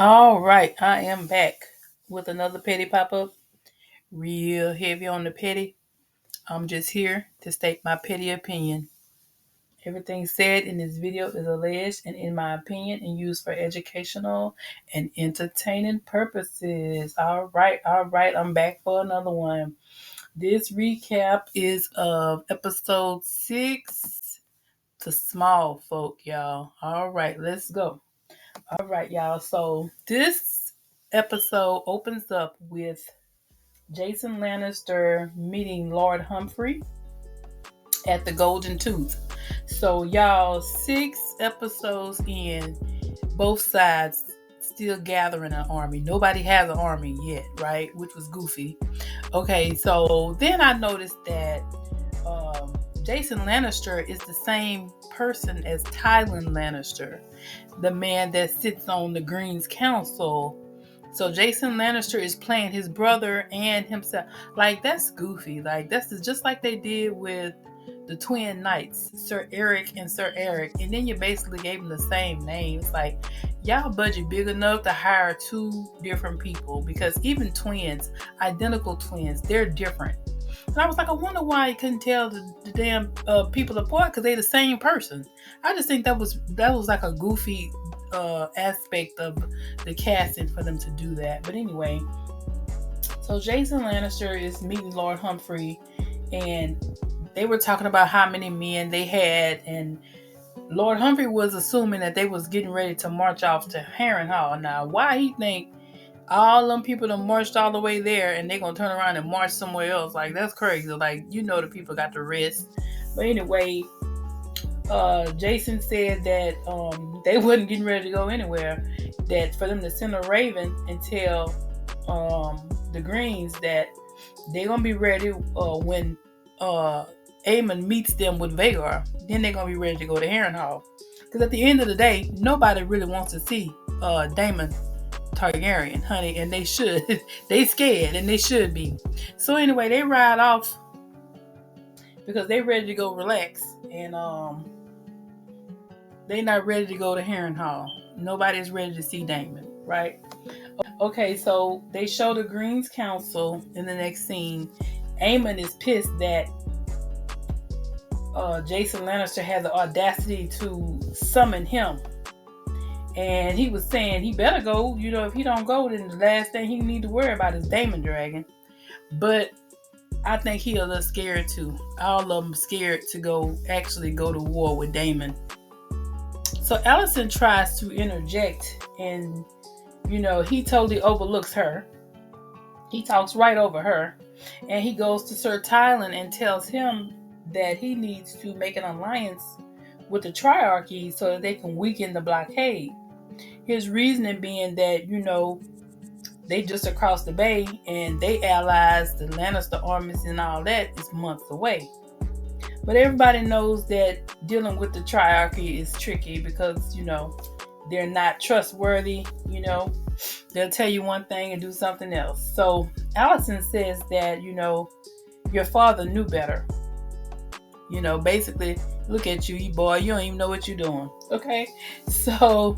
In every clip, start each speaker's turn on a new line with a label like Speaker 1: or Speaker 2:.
Speaker 1: All right, I am back with another petty pop up. Real heavy on the petty. I'm just here to state my petty opinion. Everything said in this video is alleged and, in my opinion, and used for educational and entertaining purposes. All right, I'm back for another one. This recap is of episode 6 to Smallfolk, y'all. All right, let's go. All right, y'all. So this episode opens up with Jason Lannister meeting Lord Humphrey at the Golden Tooth. So, y'all, 6 episodes in, both sides still gathering an army. Nobody has an army yet, right? Which was goofy. Okay, so then I noticed that Jason Lannister is the same person as Tywin Lannister, the man that sits on the Green's Council. So Jason Lannister is playing his brother and himself. Like, that's goofy. Like, that's just like they did with the twin knights, Sir Eric and Sir Eric. And then you basically gave them the same names. Like, y'all budget big enough to hire 2 different people, because even twins, identical twins, they're different. And I was like, I wonder why you couldn't tell the damn people apart, because they're the same person. I just think that was like a goofy aspect of the casting for them to do that. But anyway, so Jason Lannister is meeting Lord Humphrey, and they were talking about how many men they had, and Lord Humphrey was assuming that they was getting ready to march off to Harrenhal. Now, why he think all them people that marched all the way there and they gonna turn around and march somewhere else? Like, that's crazy. Like, the people got to rest. But anyway, Jason said that they wasn't getting ready to go anywhere. That for them to send a raven and tell the Greens that they're gonna be ready when Aemond meets them with Vagar. Then they're gonna be ready to go to Harrenhal. Because at the end of the day, nobody really wants to see Daemon Targaryen, honey, and they should. They scared, and they should be. So anyway, they ride off because they ready to go relax, and they not ready to go to Harrenhal. Nobody's ready to see Daemon, right? Okay, so they show the Greens Council in the next scene. Aemond is pissed that Jason Lannister has the audacity to summon him. And he was saying he better go. If he don't go, then the last thing he need to worry about is Daemon Dragon. But I think he a little scared too. All of them scared to actually go to war with Daemon. So Alicent tries to interject, and he totally overlooks her. He talks right over her, and he goes to Sir Tywin and tells him that he needs to make an alliance with the Triarchy so that they can weaken the blockade. His reasoning being that, they just across the bay, and they allies, the Lannister armies and all that, is months away. But everybody knows that dealing with the Triarchy is tricky because, they're not trustworthy. They'll tell you one thing and do something else. So Alicent says that, your father knew better. Basically, look at you boy, you don't even know what you're doing. Okay? So,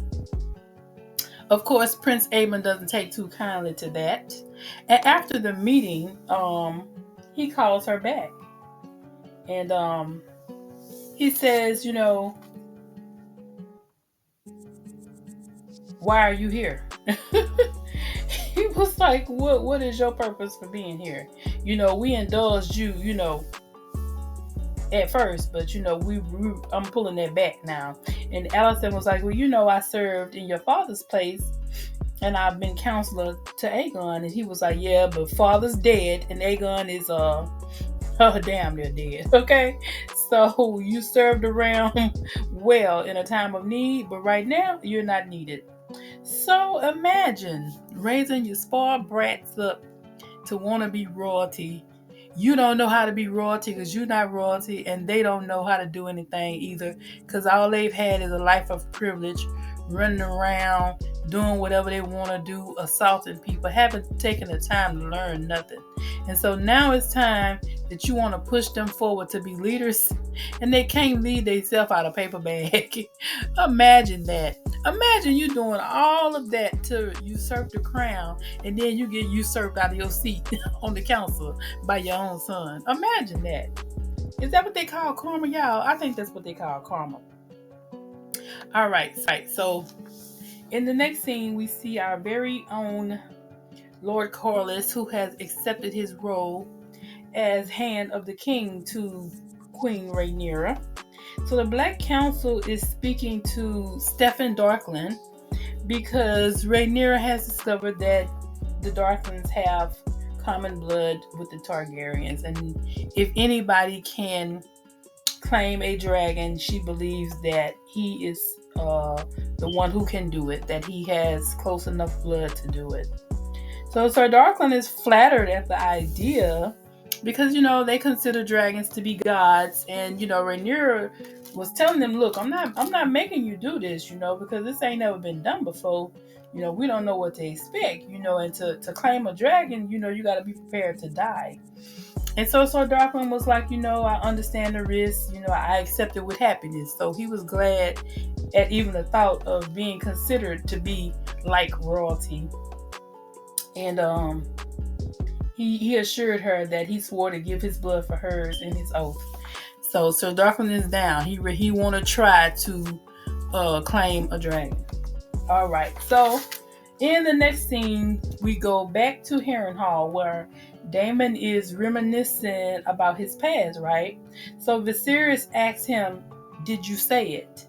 Speaker 1: of course, Prince Aemond doesn't take too kindly to that. And after the meeting, he calls her back. And he says, why are you here? He was like, what is your purpose for being here? We indulged you, at first, but I'm pulling that back now. And Alicent was like, well, I served in your father's place, and I've been counselor to Aegon. And he was like, yeah, but father's dead, and Aegon is damn near dead. Okay, so you served around well in a time of need, but right now you're not needed. So imagine raising your spoiled brats up to want to be royalty. You don't know how to be royalty because you're not royalty, and they don't know how to do anything either because all they've had is a life of privilege running around, doing whatever they want to do, assaulting people, haven't taken the time to learn nothing. And so now it's time that you want to push them forward to be leaders, and they can't lead themselves out of paper bag. Imagine that. Imagine you doing all of that to usurp the crown, and then you get usurped out of your seat on the council by your own son. Imagine that. Is that what they call karma, y'all? I think that's what they call karma. All right. So in the next scene, we see our very own Lord Corlys, who has accepted his role as hand of the king to Queen Rhaenyra. So the Black Council is speaking to Stefan Darkland because Rhaenyra has discovered that the Darklands have common blood with the Targaryens, and if anybody can claim a dragon, she believes that he is the one who can do it, that he has close enough blood to do it. So Sir Darkland is flattered at the idea because, they consider dragons to be gods, and, Rhaenyra was telling them, look, I'm not making you do this, because this ain't never been done before. We don't know what to expect, and to claim a dragon, you got to be prepared to die. And so Darkland was like, I understand the risk, I accept it with happiness. So he was glad at even the thought of being considered to be like royalty. And he assured her that he swore to give his blood for hers in his oath. So Sir Darkland is down. He want to try to claim a dragon. All right. So in the next scene, we go back to Harrenhal, where Daemon is reminiscing about his past, right? So Viserys asks him, did you say it?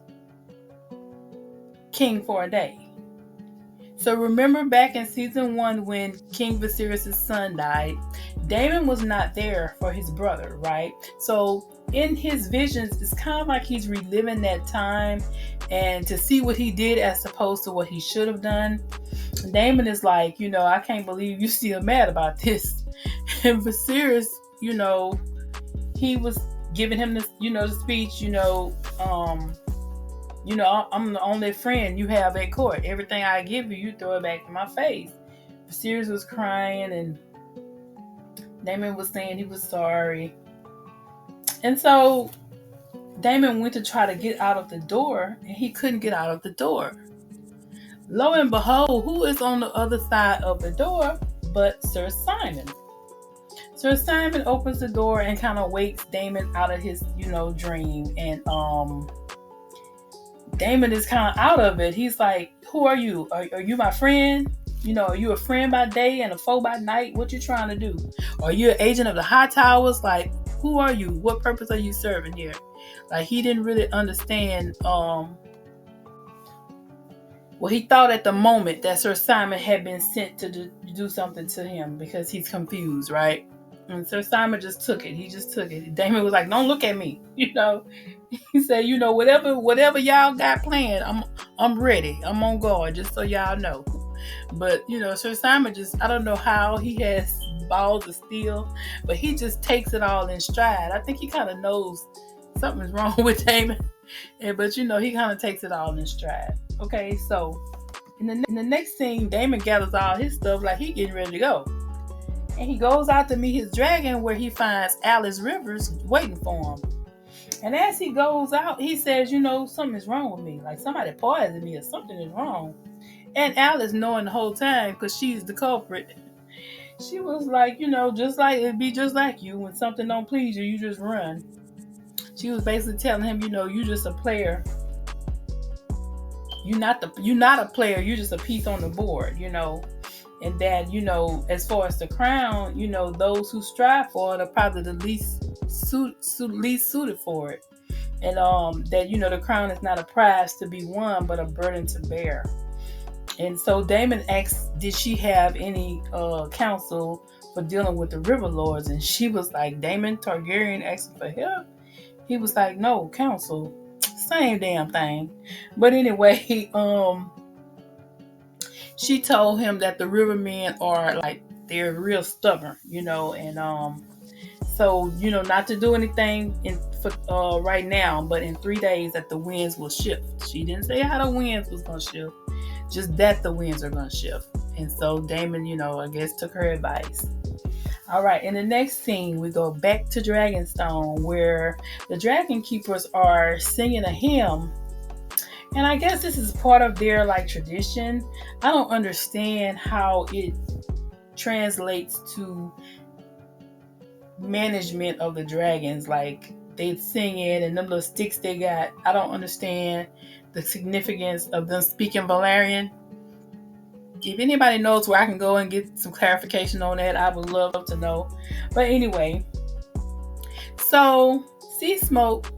Speaker 1: King for a day. So remember back in season 1 when King Viserys' son died, Daemon was not there for his brother, right? So in his visions, it's kind of like he's reliving that time and to see what he did as opposed to what he should have done. Daemon is like, I can't believe you still mad about this. And Viserys, he was giving him this, the speech, I'm the only friend you have at court. Everything I give you, you throw it back in my face. Viserys was crying, and Daemon was saying he was sorry. And so Daemon went to try to get out of the door, and he couldn't get out of the door. Lo and behold, who is on the other side of the door but Sir Simon? Sir Simon opens the door and kind of wakes Daemon out of his, dream. And Daemon is kind of out of it. He's like, who are you? Are you my friend? Are you a friend by day and a foe by night? What you trying to do? Are you an agent of the High Towers? Like, who are you? What purpose are you serving here? Like, he didn't really understand. Well, he thought at the moment that Sir Simon had been sent to do something to him because he's confused, right? And Sir Simon just took it. He just took it. Daemon was like, don't look at me. He said, whatever y'all got planned, I'm ready. I'm on guard, just so y'all know. But, Sir Simon just, I don't know how he has balls of steel, but he just takes it all in stride. I think he kind of knows something's wrong with Daemon. But, he kind of takes it all in stride. Okay, so in the next scene, Daemon gathers all his stuff like he getting ready to go. And he goes out to meet his dragon, where he finds Alice Rivers waiting for him. And as he goes out, he says, something is wrong with me. Like somebody poisoned me or something is wrong. And Alice, knowing the whole time, because she's the culprit, she was like, it'd be just like you. When something don't please you, you just run. She was basically telling him, you just a player. You're not a player. You're just a piece on the board, And that, as far as the crown, those who strive for it are probably the least suited for it. And that, the crown is not a prize to be won, but a burden to bear. And so Daemon asked, did she have any counsel for dealing with the River Lords? And she was like, Daemon Targaryen asking for help? He was like, no, counsel. Same damn thing. But anyway, she told him that the Rivermen are like, they're real stubborn, and So, not to do anything for right now, but in 3 days that the winds will shift. She didn't say how the winds was going to shift, just that the winds are going to shift. And so Daemon, I guess took her advice. All right, in the next scene, we go back to Dragonstone where the Dragon Keepers are singing a hymn. And I guess this is part of their tradition. I don't understand how it translates to management of the dragons. Like, they sing it and them little sticks they got. I don't understand the significance of them speaking Valyrian. If anybody knows where I can go and get some clarification on that, I would love to know. But anyway, so Sea Smoke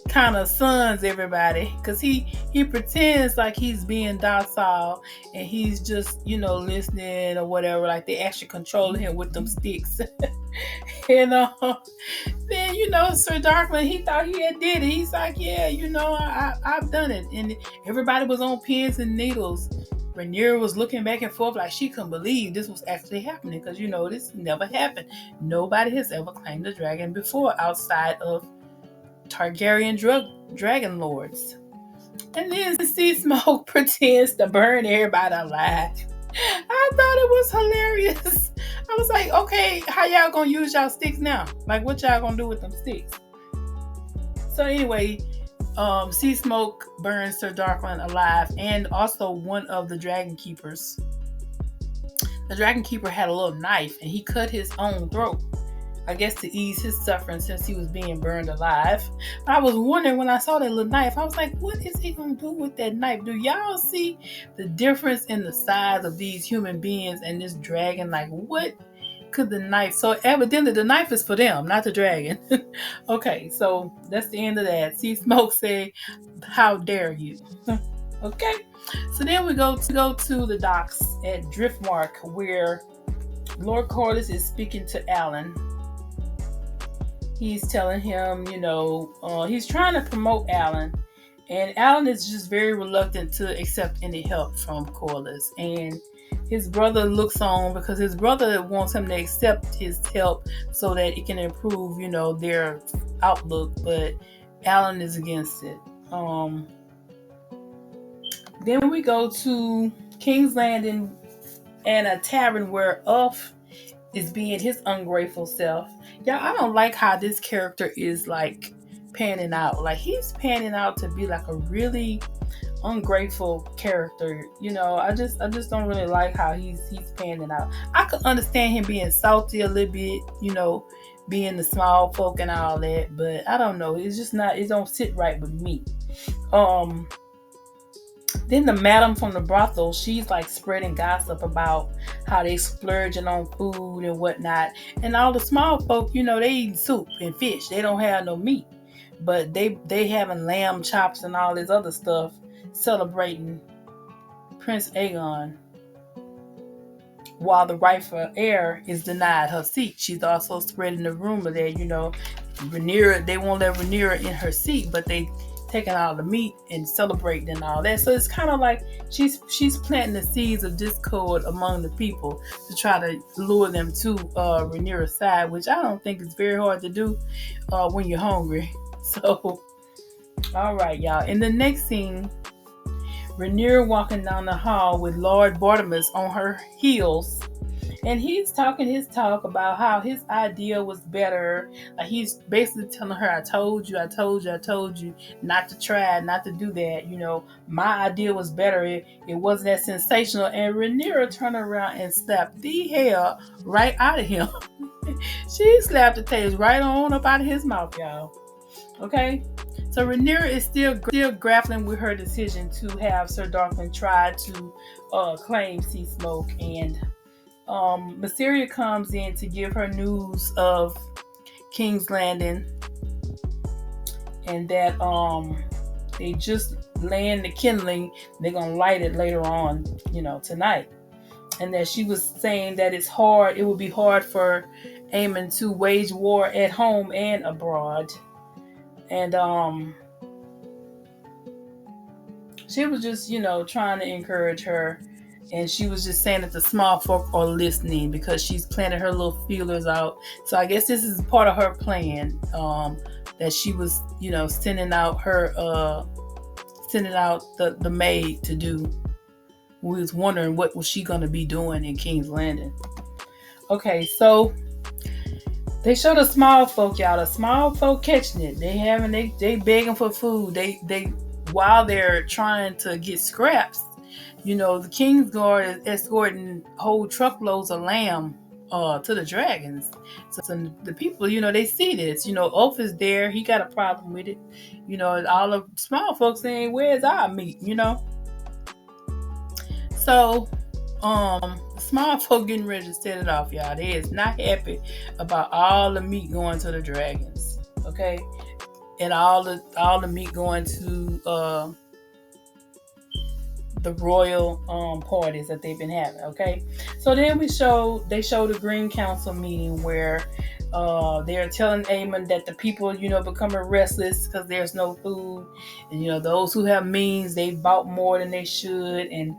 Speaker 1: kind of suns everybody because he pretends like he's being docile and he's just listening or whatever. Like, they actually controlling him with them sticks. And then Sir Darkland, he thought he had did it. He's like, yeah, I've done it. And everybody was on pins and needles. Rhaenyra was looking back and forth like she couldn't believe this was actually happening because this never happened. Nobody has ever claimed a dragon before outside of Targaryen dragon lords. And then Sea Smoke pretends to burn everybody alive. I thought it was hilarious. I was like, okay, how y'all gonna use y'all sticks now? Like, what y'all gonna do with them sticks? So anyway, Sea Smoke burns Sir Darkland alive, and also one of the Dragon Keepers. The Dragon Keeper had a little knife, and he cut his own throat. I guess to ease his suffering since he was being burned alive. But I was wondering when I saw that little knife, I was like, what is he going to do with that knife? Do y'all see the difference in the size of these human beings and this dragon? Like, what could the knife... So evidently the knife is for them, not the dragon. Okay, so that's the end of that. Sea Smoke said, how dare you? Okay, so then we go to the docks at Driftmark where Lord Corlys is speaking to Alan. He's telling him, he's trying to promote Alan. And Alan is just very reluctant to accept any help from Corlys. And his brother looks on because his brother wants him to accept his help so that it can improve, their outlook. But Alan is against it. Then we go to King's Landing and a tavern where Ulf is being his ungrateful self. Y'all, I don't like how this character is panning out. Like, he's panning out to be like a really ungrateful character. I just don't really like how he's panning out. I could understand him being salty a little bit, being the Smallfolk and all that, but I don't know. It's just not. It don't sit right with me. Then the madam from the brothel, she's spreading gossip about how they splurging on food and whatnot. And all the Smallfolk, they eating soup and fish. They don't have no meat. But they having lamb chops and all this other stuff celebrating Prince Aegon. While the rightful heir is denied her seat. She's also spreading the rumor that, Rhaenyra, they won't let Rhaenyra in her seat, but they taking all the meat and celebrating and all that. So it's kind of like she's planting the seeds of discord among the people to try to lure them to Rhaenyra's side, which I don't think is very hard to do when you're hungry. So, all right, y'all. In the next scene, Rhaenyra walking down the hall with Lord Bartimaeus on her heels. And he's talking his talk about how his idea was better. Like, he's basically telling her, I told you not to try, not to do that. My idea was better. It wasn't that sensational. And Rhaenyra turned around and slapped the hair right out of him. She slapped the taste right on up out of his mouth, y'all. Okay? So Rhaenyra is still grappling with her decision to have Sir Darkland try to claim Sea Smoke, and Mysaria comes in to give her news of King's Landing and that they just laying the kindling. They're gonna light it later on, tonight. And that she was saying that it would be hard for Aemond to wage war at home and abroad. And she was just, trying to encourage her. And she was just saying that the small folk are listening because she's planted her little feelers out. So I guess this is part of her plan, that she was, sending out the maid to do. We was wondering what was she gonna be doing in King's Landing. Okay, so they show the small folk, y'all. The small folk catching it. They begging for food. They while they're trying to get scraps. The King's Guard is escorting whole truckloads of lamb to the dragons. So the people, they see this. Ulf is there. He got a problem with it. All the small folks saying, "Where's our meat?" So, small folk getting ready to set it off, y'all. They is not happy about all the meat going to the dragons, okay, and all the meat going to the royal parties that they've been having, okay. So then they show the Green Council meeting where they're telling Aemond that the people, becoming restless because there's no food, and those who have means, they bought more than they should, and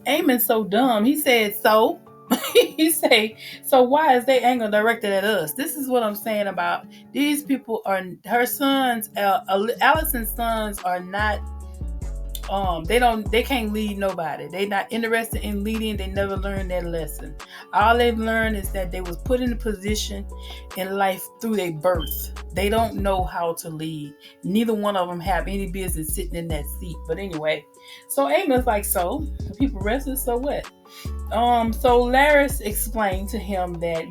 Speaker 1: Aemond's so dumb. He said, so? He say, so why is their anger directed at us? This is what I'm saying about these people. Are her sons, Allison's sons are not, they can't lead nobody. They not interested in leading. They never learned that lesson. All they've learned is that they was put in a position in life through their birth. They don't know how to lead. Neither one of them have any business sitting in that seat. But anyway, so Aemond's like, so the people restless, so what? So Larys explained to him that,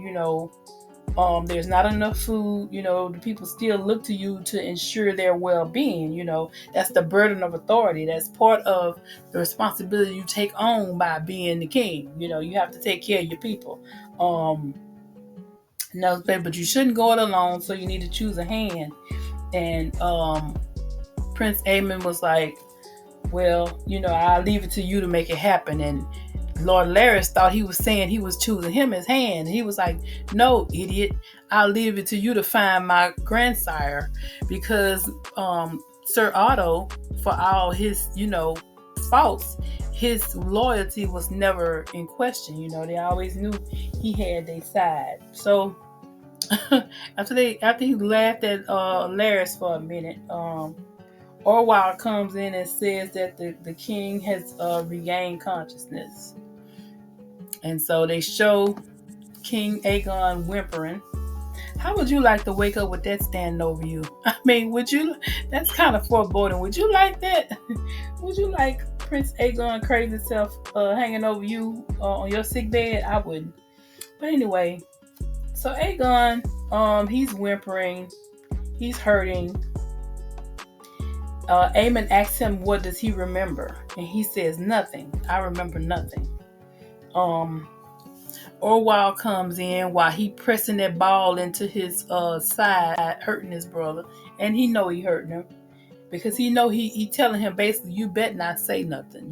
Speaker 1: there's not enough food, the people still look to you to ensure their well-being, that's the burden of authority. That's part of the responsibility you take on by being the king. You have to take care of your people. No, but you shouldn't go it alone, so you need to choose a hand. And Prince Aemond was like, well, I'll leave it to you to make it happen. And Lord Larys thought he was saying he was choosing him as hand. He was like, no, idiot. I'll leave it to you to find my grandsire. Because Sir Otto, for all his, faults, his loyalty was never in question. They always knew he had their side. So after he laughed at Larys for a minute, Orwell comes in and says that the king has regained consciousness. And so they show King Aegon whimpering. How would you like to wake up with that standing over you? I mean, that's kind of foreboding. Would you like that? Would you like Prince Aegon crazy self hanging over you on your sick bed? I wouldn't. But anyway, so Aegon, he's whimpering. He's hurting. Aemond asks him, what does he remember? And he says, nothing. I remember nothing. Orwell comes in while he pressing that ball into his side, hurting his brother. And he know he hurting him. Because he know he telling him basically, you bet not say nothing,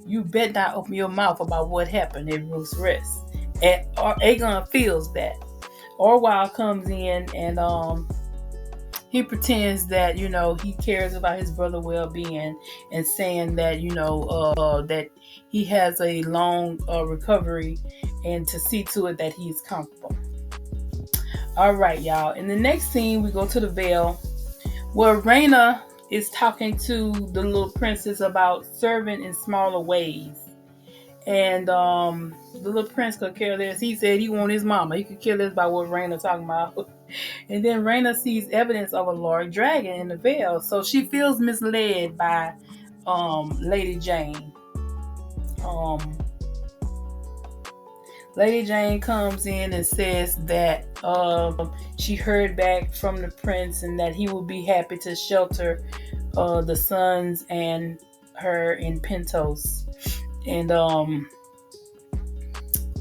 Speaker 1: You bet not open your mouth about what happened at Roose Rest. And Aegon feels that. Orwell comes in and he pretends that, he cares about his brother's well-being and saying that, that he has a long recovery and to see to it that he's comfortable. All right, y'all. In the next scene, we go to the Vale where Rhaenyra is talking to the little princess about serving in smaller ways. And the little prince could care less. He said he want his mama. He could care less about what Rhaenyra talking about. And then Rhaenyra sees evidence of a large dragon in the Vale. So she feels misled by Lady Jane. Lady Jane comes in and says that she heard back from the prince and that he will be happy to shelter the sons and her in Pentos. And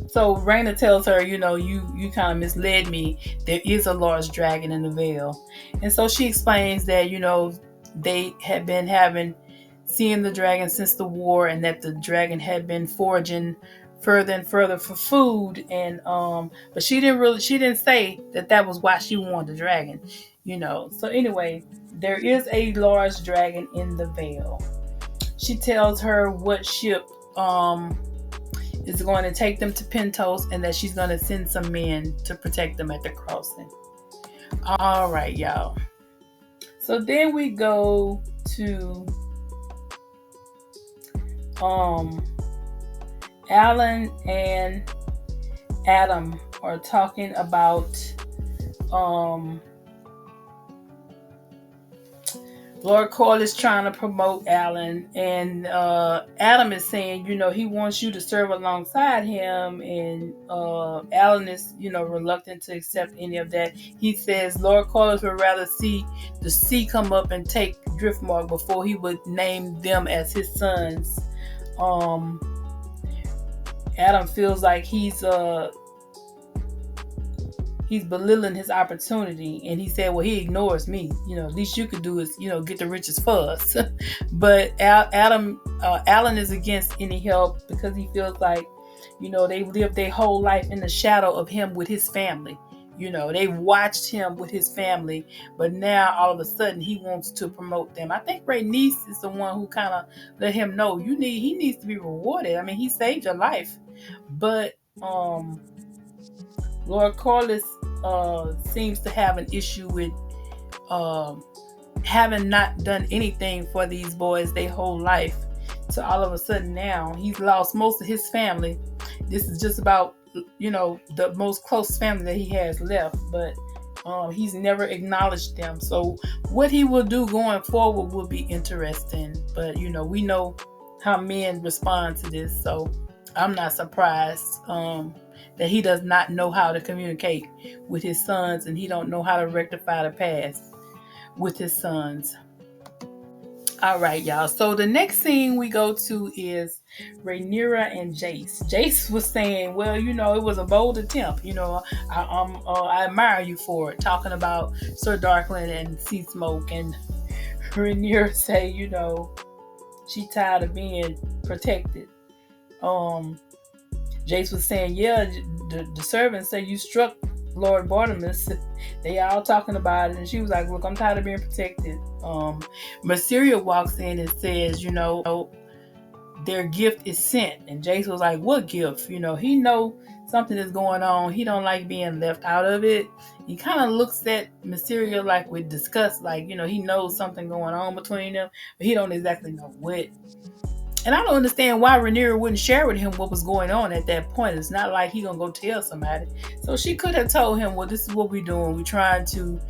Speaker 1: so Rhaenyra tells her, you kind of misled me. There is a large dragon in the Vale. And so she explains that, they had been seeing the dragon since the war, and that the dragon had been foraging further and further for food. And but she didn't say that was why she wanted the dragon, So anyway, there is a large dragon in the Vale. She tells her what ship is going to take them to Pentos, and that she's going to send some men to protect them at the crossing. All right, y'all. So then we go to Alan and Adam are talking about Lord Cole is trying to promote Alan, and Adam is saying, he wants you to serve alongside him, and Alan is, reluctant to accept any of that. He says Lord Cole would rather see the sea come up and take Driftmark before he would name them as his sons. Adam feels like he's belittling his opportunity, and he said, well, he ignores me. At least you could do is, get the riches first. But Alan is against any help because he feels like, they lived their whole life in the shadow of him with his family. They watched him with his family, but now all of a sudden he wants to promote them. I think Rhaenyra is the one who kind of let him know he needs to be rewarded. I mean, he saved your life, but Lord Corlys seems to have an issue with having not done anything for these boys their whole life. So all of a sudden now he's lost most of his family. This is just about, the most close family that he has left, but he's never acknowledged them. So what he will do going forward will be interesting. But, we know how men respond to this. So I'm not surprised that he does not know how to communicate with his sons, and he don't know how to rectify the past with his sons. All right, y'all. So the next scene we go to is Rhaenyra and Jace. Jace was saying, well, it was a bold attempt. I admire you for it. Talking about Sir Darkland and Sea Smoke, and Rhaenyra say, she tired of being protected. Jace was saying, yeah, the servants say you struck Lord Bartimus. They all talking about it, and she was like, look, I'm tired of being protected. Mysaria walks in and says, their gift is sent. And Jace was like, what gift? He know something is going on. He don't like being left out of it. He kind of looks at Mysaria like with disgust, like, he knows something going on between them, but he don't exactly know what. And I don't understand why Rhaenyra wouldn't share with him what was going on at that point. It's not like he gonna go tell somebody. So she could have told him, well, this is what we're doing. We're trying to,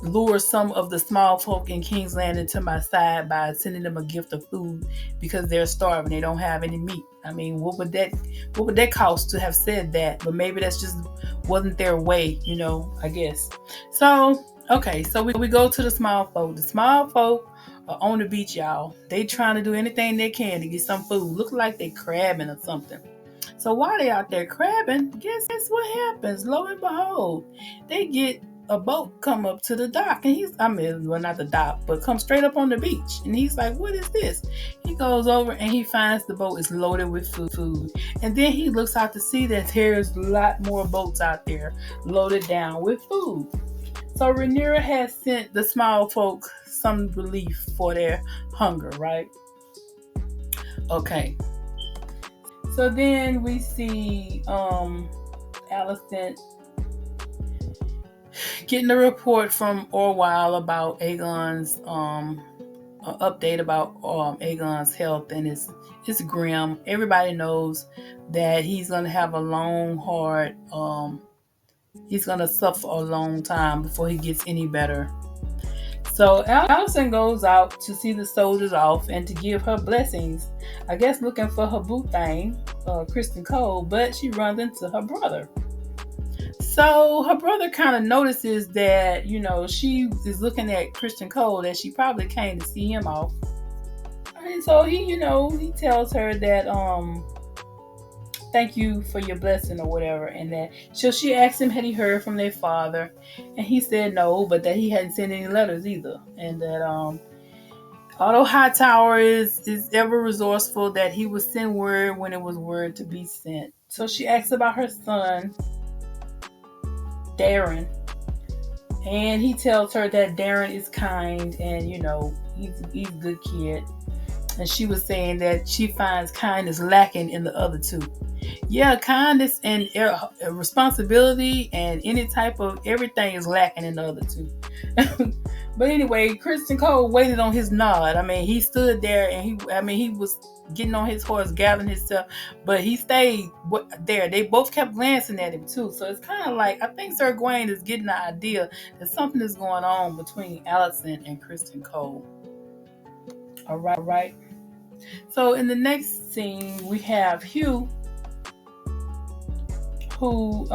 Speaker 1: lure some of the small folk in King's Landing to my side by sending them a gift of food because they're starving. They don't have any meat. I mean, what would that cost to have said that? But maybe that's just wasn't their way, I guess. So, okay, so we go to the small folk. The small folk are on the beach, y'all. They trying to do anything they can to get some food. Look like they crabbing or something. So while they out there crabbing, guess what happens? Lo and behold, they get a boat come up to the dock, and not the dock, but come straight up on the beach. And he's like, what is this? He goes over and he finds the boat is loaded with food. And then he looks out to see that there's a lot more boats out there loaded down with food. So Rhaenyra has sent the small folk some relief for their hunger, right? Okay. So then we see Alicent getting a report from Orwell about Aegon's update about Aegon's health, and it's grim. Everybody knows that he's gonna have a long, hard he's gonna suffer a long time before he gets any better. So Alicent goes out to see the soldiers off and to give her blessings. I guess looking for her boo thing, Criston Cole, but she runs into her brother. So her brother kind of notices that, she is looking at Criston Cole, that she probably came to see him off. And so he tells her that, thank you for your blessing or whatever. And that, so she asked him, had he heard from their father? And he said no, but that he hadn't sent any letters either. And that, although Hightower is ever resourceful, that he would send word when it was word to be sent. So she asks about her son, Darren, and he tells her that Darren is kind and he's a good kid. and she was saying that she finds kindness lacking in the other two. Yeah, kindness and responsibility and any type of everything is lacking in the other two. But anyway, Christian Cole waited on his nod. I mean, he stood there and he was getting on his horse, gathering himself, but he stayed there. They both kept glancing at him too. So it's kind of like, I think Sir Gawain is getting the idea that something is going on between Alicent and Christian Cole. All right. So in the next scene, we have Hugh, who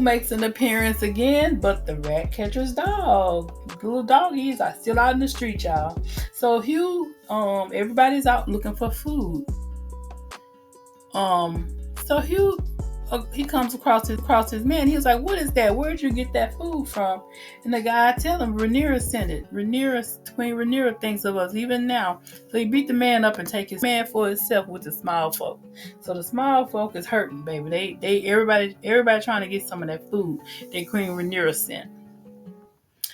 Speaker 1: makes an appearance again, but the rat catcher's dog. The little doggies are still out in the street, y'all. So Hugh, everybody's out looking for food. So Hugh, he comes across his man. He was like, "What is that? Where'd you get that food from?" And the guy tell him, "Rhaenyra sent it. Queen Rhaenyra thinks of us even now." So he beat the man up and take his man for himself with the Smallfolk. So the Smallfolk is hurting, baby. Everybody trying to get some of that food that Queen Rhaenyra sent.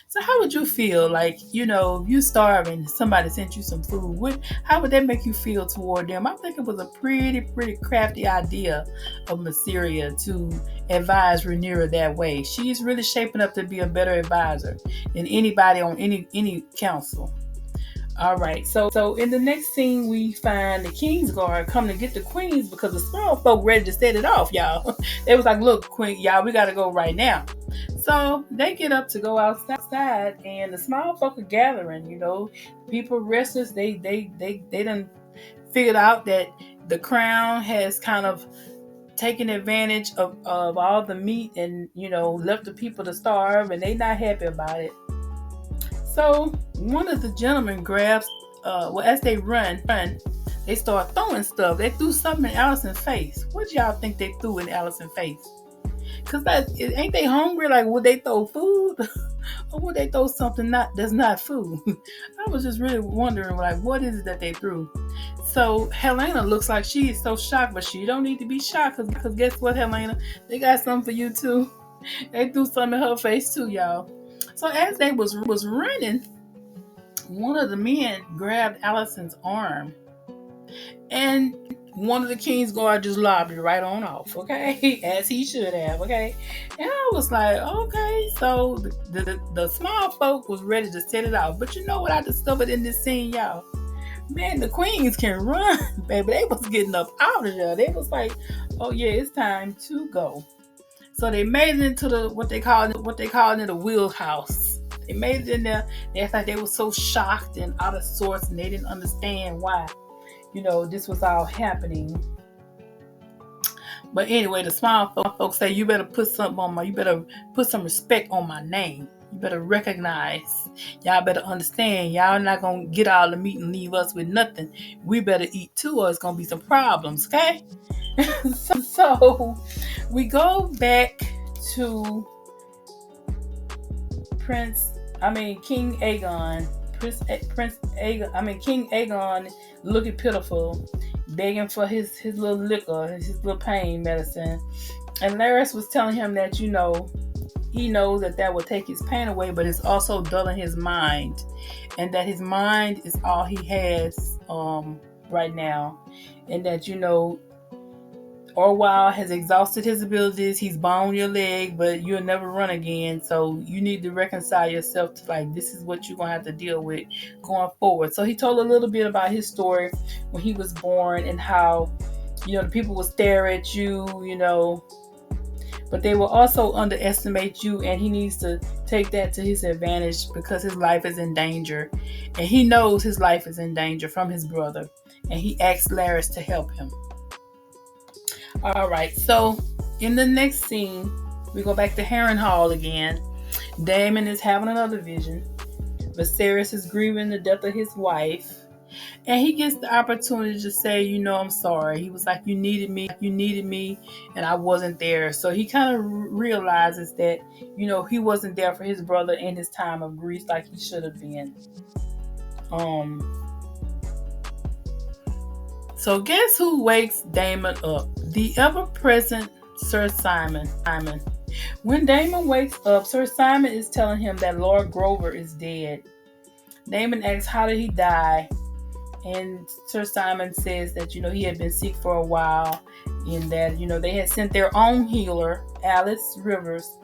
Speaker 1: So how would you feel, like, if you starving, somebody sent you some food? How would that make you feel toward them? I think it was a pretty crafty idea of Mysaria to advise Rhaenyra that way. She's really shaping up to be a better advisor than anybody on any council. All right, so in the next scene, we find the King's Guard coming to get the queens because the Smallfolk ready to set it off, y'all. They was like, "Look, queen, y'all, we got to go right now." So they get up to go outside, and the Smallfolk are gathering. People restless. They done figured out that the crown has kind of taken advantage of all the meat and left the people to starve, and they not happy about it. So one of the gentlemen grabs, as they run, they start throwing stuff. They threw something in Alicent's face. What do y'all think they threw in Alicent's face? Because ain't they hungry? Like, would they throw food? Or would they throw something that's not food? I was just really wondering, like, what is it that they threw? So Helena looks like she is so shocked, but she don't need to be shocked, because guess what, Helena? They got something for you too. They threw something in her face too, y'all. So as they was running, one of the men grabbed Alicent's arm, and one of the King's Guard just lobbed it right on off, okay? As he should have, okay? And I was like, okay, so the Smallfolk was ready to set it off. But you know what I discovered in this scene, y'all? Man, the queens can run, baby. They was getting up out of there. They was like, oh yeah, it's time to go. So they made it into what they call in the wheelhouse. They made it in there. They act like they were so shocked and out of sorts, and they didn't understand why, this was all happening. But anyway, the Smallfolk say, you better put some respect on my name. You better recognize. Y'all better understand. Y'all not gonna get all the meat and leave us with nothing. We better eat too, or it's gonna be some problems, okay? So we go back to King Aegon. King Aegon looking pitiful, begging for his little liquor, his little pain medicine. And Larys was telling him that, he knows that will take his pain away, but it's also dulling his mind, and that his mind is all he has right now, and that Orwell has exhausted his abilities. He's bound your leg, but you'll never run again. So you need to reconcile yourself to, like, this is what you're going to have to deal with going forward. So he told a little bit about his story when he was born, and how, the people will stare at you, but they will also underestimate you, and he needs to take that to his advantage because his life is in danger. And he knows his life is in danger from his brother. And he asks Larys to help him. All right, so in the next scene, we go back to Harrenhal again. Daemon is having another vision. Viserys is grieving the death of his wife. And he gets the opportunity to say, I'm sorry. He was like, you needed me, and I wasn't there. So he kind of realizes that, he wasn't there for his brother in his time of grief like he should have been. So guess who wakes Daemon up? The ever-present Sir Simon. When Daemon wakes up, Sir Simon is telling him that Lord Grover is dead. Daemon asks, how did he die? And Sir Simon says that, he had been sick for a while, and that, they had sent their own healer, Alice Rivers.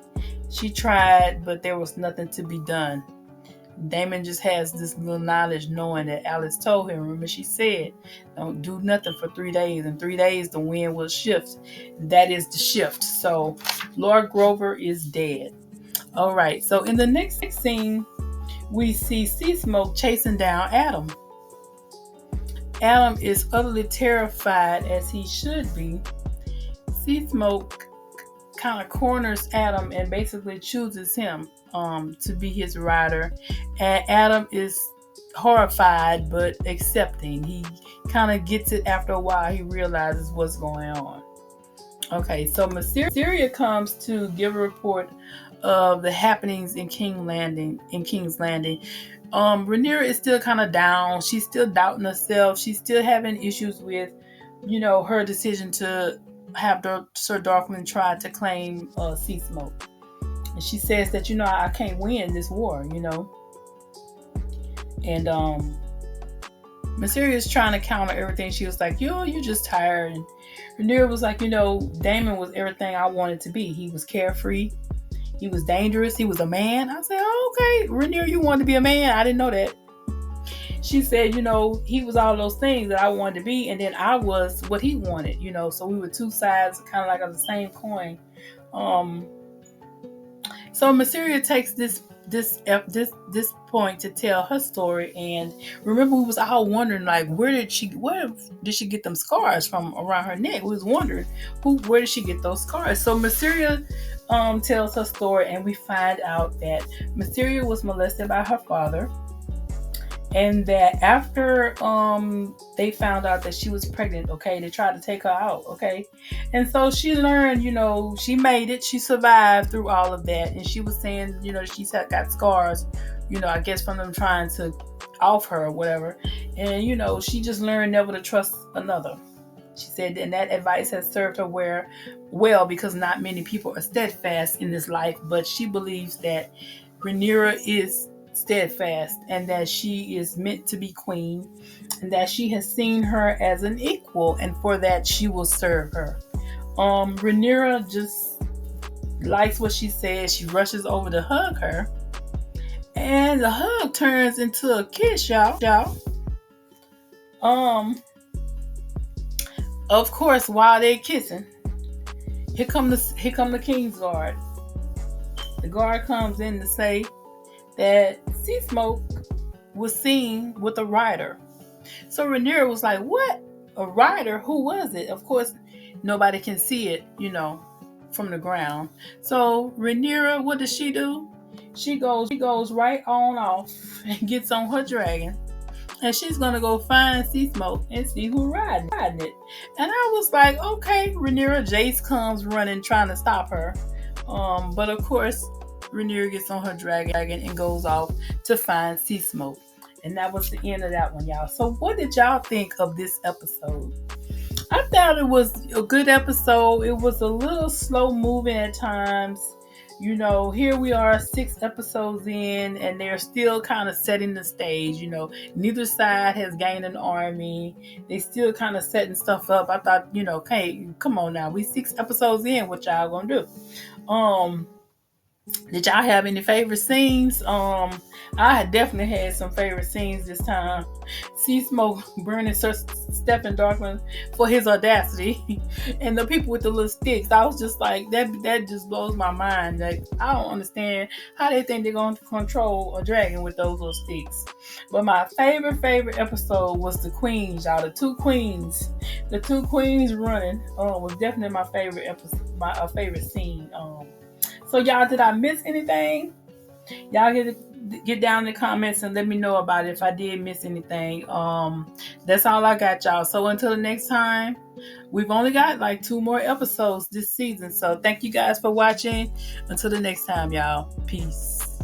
Speaker 1: She tried, but there was nothing to be done. Daemon just has this little knowledge knowing that Alice told him. Remember, she said, don't do nothing for 3 days. In 3 days, the wind will shift. That is the shift. So, Lord Grover is dead. All right. So, in the next scene, we see Sea Smoke chasing down Adam. Adam is utterly terrified, as he should be. Sea Smoke kind of corners Adam and basically chooses him to be his rider. And Adam is horrified but accepting. He kind of gets it after a while. He realizes what's going on. Okay, so Mysaria comes to give a report of the happenings in King's Landing. Rhaenyra is still kind of down. She's still doubting herself. She's still having issues with, her decision to have Sir Darkman try to claim Sea Smoke. And she says that, I can't win this war, And Mysaria is trying to counter everything. She was like, you're just tired. And Rhaenyra was like, Daemon was everything I wanted to be. He was carefree. He was dangerous. He was a man. I said, okay, Rhaenyra, you wanted to be a man? I didn't know that. She said, he was all those things that I wanted to be, and then I was what he wanted, so we were two sides kind of like of the same coin. So Mysaria takes this point to tell her story, and remember, we was all wondering, like, where did she get them scars from around her neck? We was wondering where did she get those scars? So Mysaria tells her story, and we find out that Mysaria was molested by her father, and that after they found out that she was pregnant, okay, they tried to take her out, okay, and so she learned, she made it, she survived through all of that, and she was saying, she's got scars, I guess from them trying to off her or whatever, and she just learned never to trust another. She said, and that advice has served her well, because not many people are steadfast in this life, but she believes that Rhaenyra is steadfast, and that she is meant to be queen, and that she has seen her as an equal, and for that she will serve her. Rhaenyra just likes what she says. She rushes over to hug her, and the hug turns into a kiss, y'all. Of course, while they're kissing, here come the King's Guard. The guard comes in to say that Sea Smoke was seen with a rider. So Rhaenyra was like, what? A rider? Who was it? Of course, nobody can see it, from the ground. So Rhaenyra, what does she do? She goes right on off and gets on her dragon. And she's going to go find Sea Smoke and see who's riding it. And I was like, okay, Rhaenyra. Jace comes running, trying to stop her. But of course, Rhaenyra gets on her dragon and goes off to find Sea Smoke. And that was the end of that one, y'all. So what did y'all think of this episode? I thought it was a good episode. It was a little slow moving at times. Here we are 6 episodes in, and they're still kind of setting the stage. Neither side has gained an army. They still kind of setting stuff up. I thought, okay, come on now. We 6 episodes in. What y'all gonna do? Did y'all have any favorite scenes? I definitely had some favorite scenes this time. Sea Smoke burning Sir Stephen Darkman for his audacity, and the people with the little sticks. I was just like, that just blows my mind. Like, I don't understand how they think they're going to control a dragon with those little sticks. But my favorite episode was the queens, y'all. The two queens running was definitely my favorite episode, my favorite scene. So y'all, did I miss anything? Y'all get down in the comments and let me know about it if I did miss anything. That's all I got, y'all. So until the next time, we've only got like 2 more episodes this season. So thank you guys for watching. Until the next time, y'all. Peace.